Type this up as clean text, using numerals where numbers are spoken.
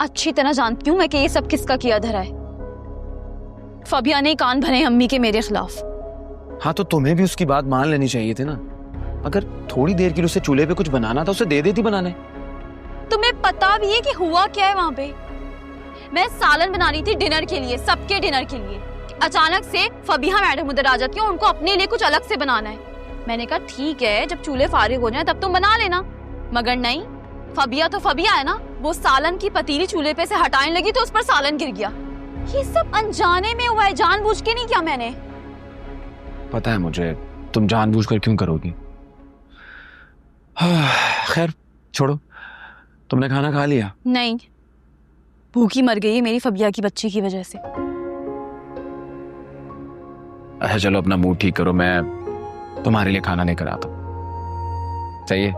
अच्छी तरह जानती हूँ मैं कि ये सब किसका किया धरा है। फबिया ने कान भरे अम्मी के मेरे खिलाफ। हाँ तो तुम्हें भी उसकी बात मान लेनी चाहिए थी ना। अगर थोड़ी देर के लिए उसे चूल्हे पे कुछ बनाना था उसे दे देती बनाने। तुम्हें पता भी है कि हुआ क्या है वहां पे? मैं सालन बना रही थी डिनर के लिए, सबके डिनर के लिए। अचानक से फबिया मैडम उधर आ जाती है और उनको अपने लिए कुछ अलग से बनाना है। मैंने कहा ठीक है, जब चूल्हे फारिग हो जाए तब तुम बना लेना। मगर नहीं, फबिया तो फबिया है ना, वो सालन की पतीली चूल्हे पे से हटाने लगी तो उस पर सालन गिर गया। ये सब अनजाने में हुआ है, जानबूझ के नहीं किया मैंने। पता है मुझे, तुम जानबूझकर क्यों करोगी। खैर छोड़ो, तुमने खाना खा लिया? नहीं, भूखी मर गई है मेरी फबिया की बच्ची की वजह से। अच्छा चलो अपना मूड ठीक करो, मैं तुम्हारे लिए खाना लेकर आता हूँ। चाहिए?